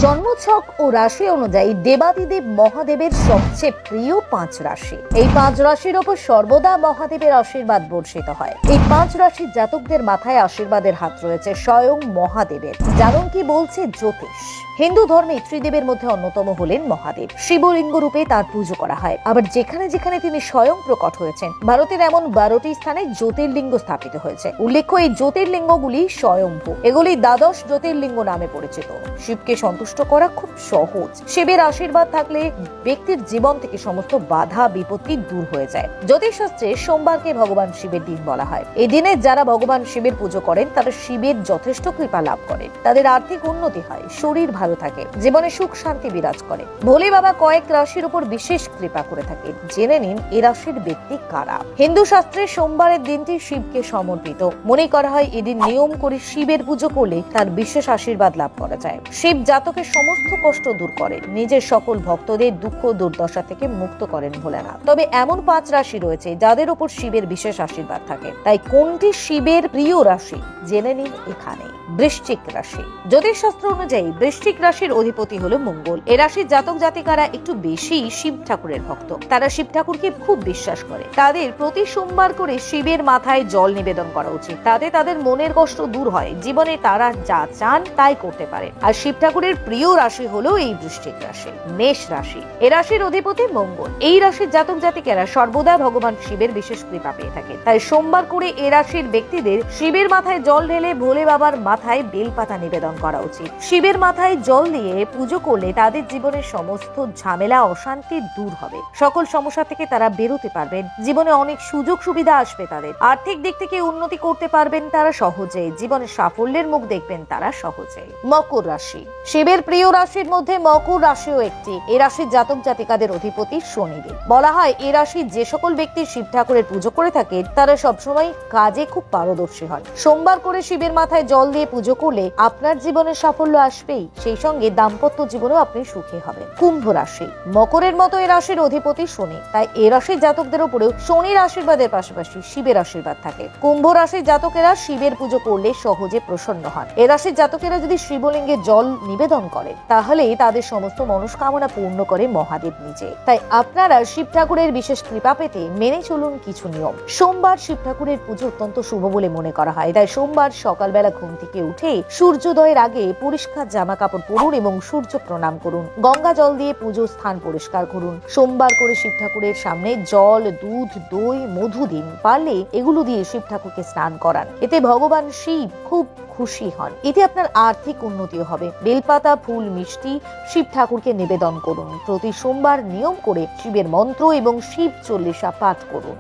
জন্মছক ও রাশি অনুযায়ী দেবাদিদেব মহাদেবের সবচেয়ে প্রিয় 5 রাশি। এই 5 রাশির ওপর সর্বদা মহাদেবের আশীর্বাদ বর্ষিত হয়। এই 5 রাশির জাতকদের মাথায় আশীর্বাদের হাত রয়েছে স্বয়ং মহাদেবের। জানুন কি বলছে জ্যোতিষ। হিন্দু ধর্মে ত্রিদেবের মধ্যে অন্যতম হলেন মহাদেব। শিবলিঙ্গ রূপে তার পুজো করা হয়। আবার যেখানে যেখানে তিনি স্বয়ং প্রকট হয়েছেন, ভারতের এমন 12টি স্থানে জ্যোতির্লিঙ্গ স্থাপিত হয়েছে। উল্লেখ্য, এই জ্যোতির্লিঙ্গগুলি স্বয়ংভূ। এগুলি দ্বাদশ জ্যোতির্লিঙ্গ নামে পরিচিত। শিবকে সন্তুষ্ট করা খুব সহজ। শিবের আশীর্বাদ থাকলে ব্যক্তির জীবন থেকে সমস্ত বাধা বিপত্তি দূর হয়ে যায়। জ্যোতিষশাস্ত্রে সোমবারকে ভগবান শিবের দিন বলা হয়। এই দিনে যারা ভগবান শিবের পুজো করেন তারা শিবের যথেষ্ট কৃপা লাভ করেন। তাদের আর্থিক উন্নতি হয়, শরীর ভালো থাকে, জীবনে সুখ শান্তি বিরাজ করে। ভোলে বাবা কয়েক রাশির উপর বিশেষ কৃপা করে থাকে। জেনে নিন এ রাশির ব্যক্তি কারা। হিন্দু শাস্ত্রে সোমবারের দিনটি শিবকে সমর্পিত। মনে করা হয় এদিন নিয়ম করে শিবের পুজো করলে তার বিশেষ আশীর্বাদ লাভ করা যায়। শিব জাতকের সমস্ত কষ্ট দূর করেন, নিজের সকল ভক্তদের দুঃখ দুর্দশা থেকে মুক্ত করেন ভোলেনাথ। তবে এমন 5 রাশি রয়েছে যাদের উপর শিবের বিশেষ আশীর্বাদ থাকে। তাই কোনটি শিবের প্রিয় রাশি জেনে নিন এখানে। বৃশ্চিক রাশি। জ্যোতিষশাস্ত্র অনুযায়ী বৃশ্চিক রাশির অধিপতি হলো মঙ্গল। এ রাশির জাতক জাতিকারা একটু বেশি শিব ঠাকুরের ভক্ত। তারা শিব ঠাকুরকে খুব বিশ্বাস করে। তাদের প্রতি সোমবার করে শিবের মাথায় জল নিবেদন করা উচিত। তাতে তাদের মনের কষ্ট দূর হয়, জীবনে তারা যা চান তাই করতে পারে। আর শিব ঠাকুরের প্রিয় রাশি হলো এই বৃশ্চিক রাশি। মেষ রাশি। এ রাশির অধিপতি মঙ্গল। এই রাশির জাতক জাতিকারা সর্বদা ভগবান শিবের বিশেষ কৃপা পেয়ে থাকে। তাই সোমবার করে এ রাশির ব্যক্তিদের শিবের মাথায় জল ঢেলে ভোলে বাবার মাথায় বেলপাতা নিবেদন করা উচিত। শিবের মাথায় জল দিয়ে পুজো করলে তাদের জীবনের সমস্ত ঝামেলা অশান্তি দূর হবে। সকল সমস্যা থেকে তারা বেরোতে পারবেন। জীবনে অনেক সুযোগ সুবিধা আসবে তাদের। আর্থিক দিক থেকে উন্নতি করতে পারবেন তারা সহজে। জীবনে সাফল্যের মুখ দেখবেন তারা সহজে। মকর রাশি। শিবের প্রিয় রাশির মধ্যে মকর রাশিও একটি। এই রাশির জাতক জাতিকাদের অধিপতি শনিদেব। বলা হয় এই রাশির যে সকল ব্যক্তি শিব ঠাকুরের পুজো করে থাকে তারা সবসময় কাজে খুব পারদর্শী হয়। সোমবার করে শিবের মাথায় জল দিয়ে পুজো করলে আপনার জীবনে সাফল্য আসবেই, সেই সঙ্গে দাম্পত্য জীবনেও আপনি সুখী হবেন। কুম্ভ রাশি। মকরের মতো এই রাশির অধিপতি শনি। তাই এই রাশির জাতকদের উপরেও শনির আশীর্বাদের পাশাপাশি শিবের আশীর্বাদ থাকে। কুম্ভ রাশির জাতকেরা শিবের পুজো করলে সহজে প্রসন্ন হন। এই রাশির জাতকেরা যদি শিবলিঙ্গে জল নিবেদন করে তাহলে তাদের সমস্ত মনস্কামনা পূর্ণ করে মহাদেব নিজে। তাই আপনারা শিব ঠাকুরের বিশেষ কৃপা পেতে মেনে চলুন কিছু নিয়ম। সোমবার শিব ঠাকুরের পুজো অত্যন্ত শুভ বলে মনে করা হয়। তাই সোমবার সকালবেলা ঘুম থেকে উঠে সূর্যোদয়ের আগে পরিষ্কার জামা কাপড় পরুন এবং সূর্য প্রণাম করুন। গঙ্গা জল দিয়ে পুজো স্থান পরিষ্কার করুন। সোমবার করে শিব ঠাকুরের সামনে জল, দুধ, দই, মধু দিন। পারলে এগুলো দিয়ে শিব ঠাকুরকে স্নান করান। এতে ভগবান শিব খুব খুশি হন। এতে আপনার আর্থিক উন্নতিও হবে। বেলপাতা, ফুল, মিষ্টি শিব ঠাকুরকে নিবেদন করুন। প্রতি সোমবার নিয়ম করে শিবের মন্ত্র এবং শিব চল্লিশা পাঠ করুন।